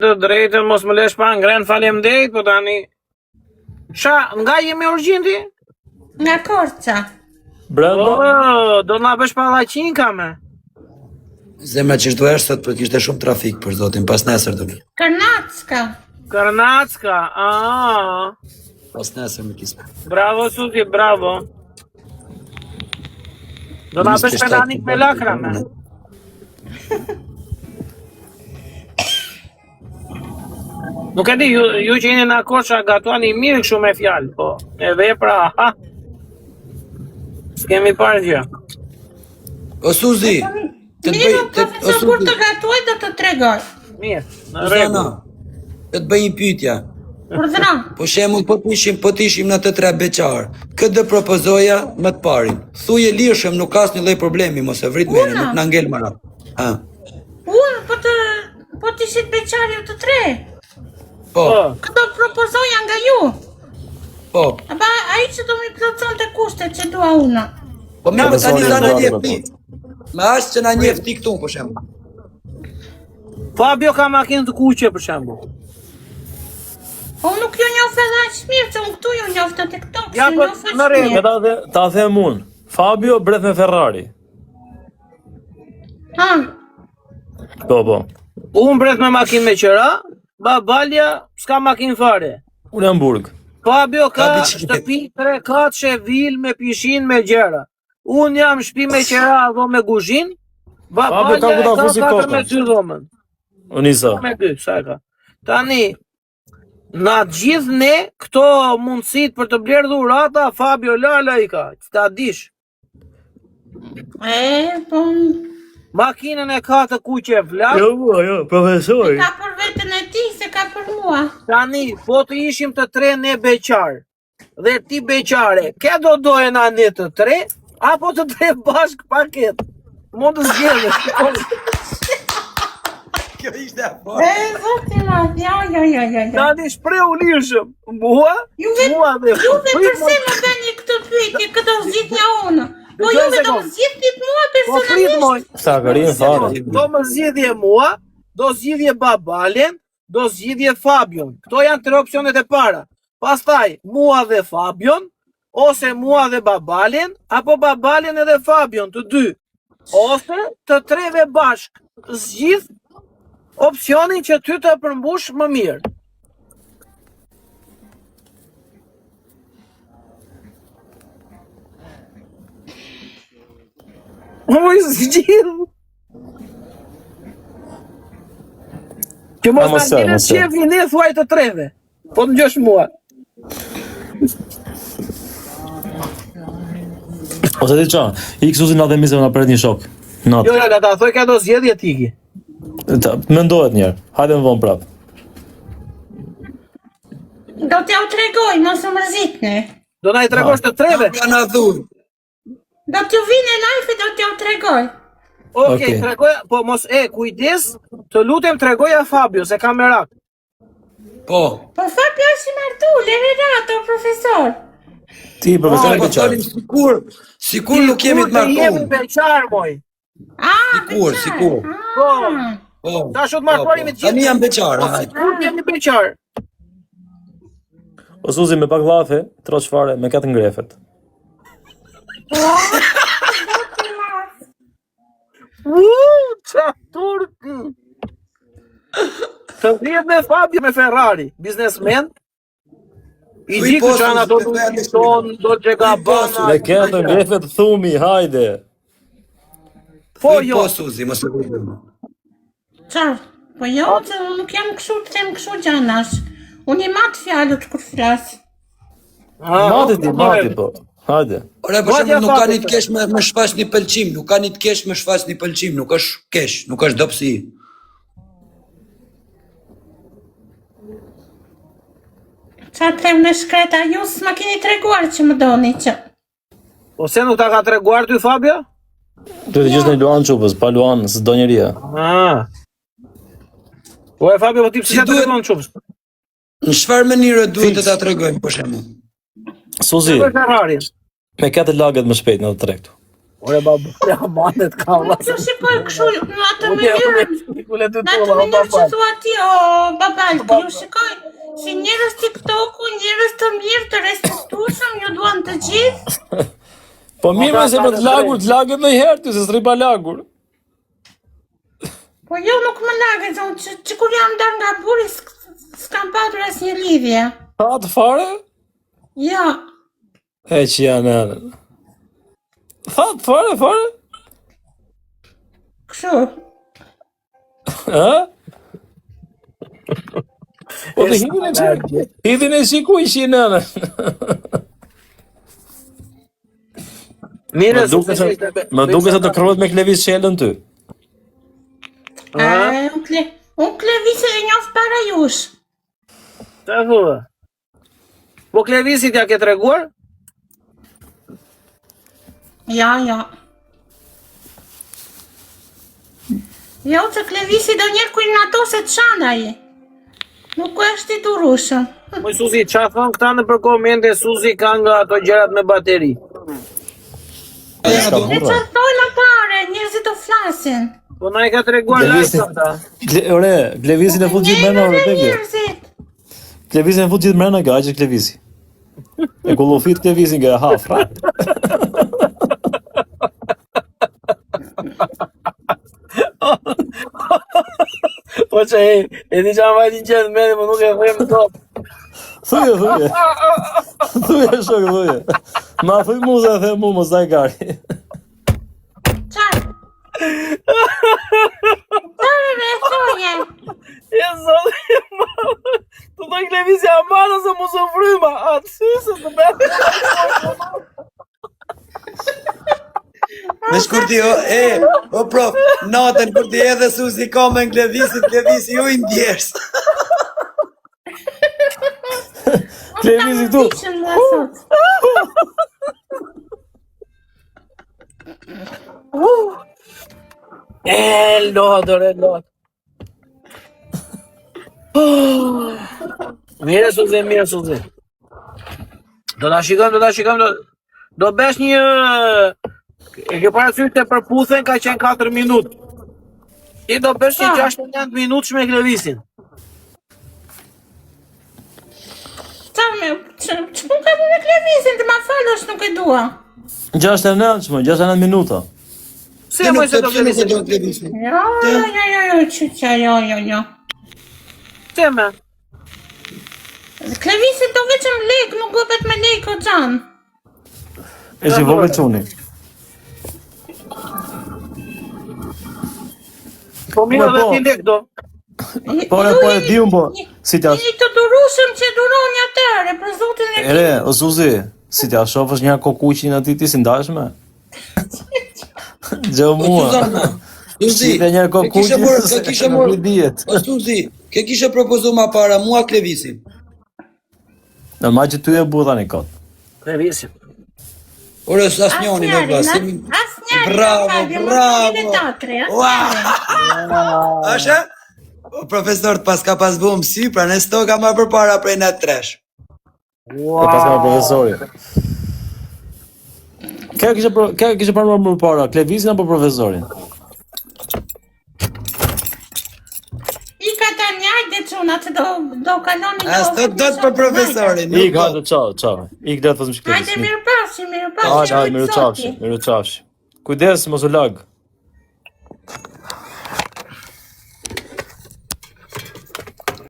Të drejtën mos më lesh pa ngren, faleminderit, po tani. Nga jemi urgjenti? Nga Korça. Bravo. Do na bësh pallaqinka me. Zemra që shdo është sot, për kishte shumë trafik për zotin, pas nesër do vi. Karnacka. Pas nesër më kisme. Bravo, Suzi, bravo. Do na bësh palanik me lakra me. Nuk e di, ju që jeni në Korça gatuani mirë kështu me fjalë, po e vepra, s'kemi parë gjë. O Suzi, Mirë, profesor, kur të gatuaj do të tregoj. Mirë, në rregull. Do të bëj një pyetje. Urdhëro. Po shembull, po të ishim në të tre beqar. Këtë do propozoja më të parin. Thuje lirshëm, nuk ka asnjë lloj problemi, mos e vrit mendin, nuk na ngel mara. Unë po të ishit beqarë të tre. Po. Këtë propozoja nga ju. Po. Aba ai që do mi plotësonte kushtet që dua unë. Po më tani sa na njefti. Me ashtë që na njefti këtu, për shembull. Fabio ka makinë të kuqe, për shembull. Po nuk ju njoh edhe aq mirë, që unë këtu ju njoh të TikTok. Ja, po në rregull. Ta them unë. Fabio bret me Ferrari. Po. Unë bret me makinë me qëra, Babalja s'ka makinë fare. Unë jam burg. Fabio ka shtëpi 3 katëshe, vil me pishin me gjera. Unë jam shtëpi me qera dhe me guzhin. Babalja ka 4 me 2 dhomën. Unisa. Me 2, sa ka. Tani, na gjithë ne, këto mundësit për të blerë dhurata, Fabio Lala i ka, që ta dish. Po... Makinën e ka të kuqe vlak. Jo, profesori. Ka për vetën e ti, se ka për mua. Tani, po të ishim të tre ne beqar, dhe ti beqare, ke do doje na ne të tre, apo të tre bashk paket? Mund të zgjedhësh. Kjo ishte afër. Zoti madh, jo. Tani shpreu lirshëm. Mua dhe përse më bëni këtë pyetje, këtë zgjidhja unë? Po ju do më zgjidhni mua personalisht. Sa garin fare. Do më zgjidhje mua, do zgjidhje Babalen, do zgjidhje Fabion. Këto janë 3 opsionet e para. Pastaj mua dhe Fabion, ose mua dhe Babalen, apo Babalen edhe Fabion, të dy. Ose të treve bashk. Zgjidh opsionin që ty të përmbush më mirë. Oj, zgjidh! Që mos të ndile qefi ne thuaj të treve. Po të ngjosh mua. Ose ti qa, i kësuzi nga dhe mise nga pret një shok. Jo, ta thoj ka do zgjedhje tiki. Mendohet njerë, hajde më vonë prap. Do t'ja u tregoj, mos më mërzitni. Do na i tregosh të treve? Do t'ju vine live, do t'ja u tregoj. Okej, tregoj, po mos kujdes, të lutem tregoja Fabio, se ka merak. Po Fabio është i martu, lerato, profesor. Ti, profesor e beqar. Sikur nuk jemi të martu. Jemi beqar, moj. Sikur. Po, ta shot martuarimit gjithë. Tani jam beqar. Unë jemi beqar. O Suzi, me pak lafe, troq fare, me 4 ngrefet. Qa turti. Të vjet me Fabio me Ferrari, biznesmen. I di ku qanë ato do që ka bana. Me 4 ngrefet thumi, hajde. Po jo. Po Suzi, mos e vërdëm. Qarë? Po jo, që unë nuk jam këshu të them këshu gjanash. Unë i matë fjallët kur flasë. Mati po, hajde. Ore, për shembull, nuk ka një të kesh me shfaq një pëlqim, nuk ka një të kesh me shfaq një pëlqim, nuk është kesh, nuk është dobësi. Qa të them në shkreta, ju s'ma keni treguar që më doni që. Po se nuk ta ka treguar ty Fabio? Tu të gjithë në Luan Qupës, pa Luan, së do njëria. Po Fabio, po ti pëse të Luan Qupës? Në çfarë mënyre duhet të ta tregojmë për shembull? Suzi, me 4 lagët më shpejt në të tre këtu. Ore babale, amanet ka Unë që shikoj kështu, në atë mënyrën, në atë mënyrë që thua ti, o babal, ju shikoj, si njerëz TikToku, njerëz të mirë, të respektueshëm, ju duan të gjithë. Po mirë se për të lagët në herë ty, se s'ri pa lagur. Po jo nuk më lagët, që kur jam dar nga buri, s'kam patur asnjë lidhje. Pa të fare? Ja, E që janë edhe. Thatë fare? kështu. Ha? Po të hidhin e shiku i shi nënë. Mire, Më duke se të kërët me klevis shelën ty. Unë Klevisi e njoh para jush. Të thua. Po Klevisit ja ke treguar? Ja. Jo, që Klevisi do njerë kujnë në ato se të shana i. Nuk është i turushëm. Moj Suzi, qa thonë këta në për komente, Suzi ka nga ato gjërat me bateri. E që thojnë atare, njerëzit të flasin. Po na i ka treguar lajtë këta. Ore, klevisin e fut gjithë mrena, ore, peke. Njerëzit. Klevisin e fut gjithë mrena, ka aqë klevisi. E kullofit klevisin nga hafra. Po që e di që a vajti qenë mene, më nuk e thujmë top. Thuje. Thuje, shokë, thuje. Ma thuj mu se the mu, mos daj gari. Qarë? Qarë me thoje? E zotë e madhe. Të doj Klevisi amana se mu së fryma. Atë se të bërë. Me shkurti, o prof, natën kur ti edhe Suzi ka me në Klevisi ju i ndjerës. Klevisi këtu. E lodër. Mire Suzi. Do ta shikojmë. Do besh një... E ke parasysh të përputhen ka qenë 4 minutë. Ti do besh një 69 minutë me Klevisin. Që mu ka mu me Klevisin, të ma falësh nuk e dua. 69 minuta. Se moj se do Klevisin. Jo, qyqa, jo. Se me. Klevisin do veçëm lek, nuk gëpet me lek o gjanë. E që vogël quni. Po mirë dhe ti lek do. Po e di unë po. Si t'ja... Një të durushëm që duron një atëre, për zotin e Ere, o Suzi, si t'ja shofësh një kokuqin ati ti si ndashme? Gjë mua. Suzi, Shqipe një kokuqin se nuk i dijet. O Suzi, ke kishe propozu ma para mua Klevisin. Normal që ty e bu tani kot. Klevisin. Ore, së asnjoni në vlasim. Bravo. Ashe? Profesor të pas ka pas bu mësi, pra në sto ka ma për para prej në tresh. E pas ka profesori. Kja kishe parë më para, Klevisin apo profesorin? I ka ta njajt dhe quna që do kaloni do... As të do të për profesorin. Ik, hajde, qao. Ik dhe të thëzëm që Klevisin. Hajde, mirë pashi. Hajde, miru qafshi. Kujdes, mos u lag.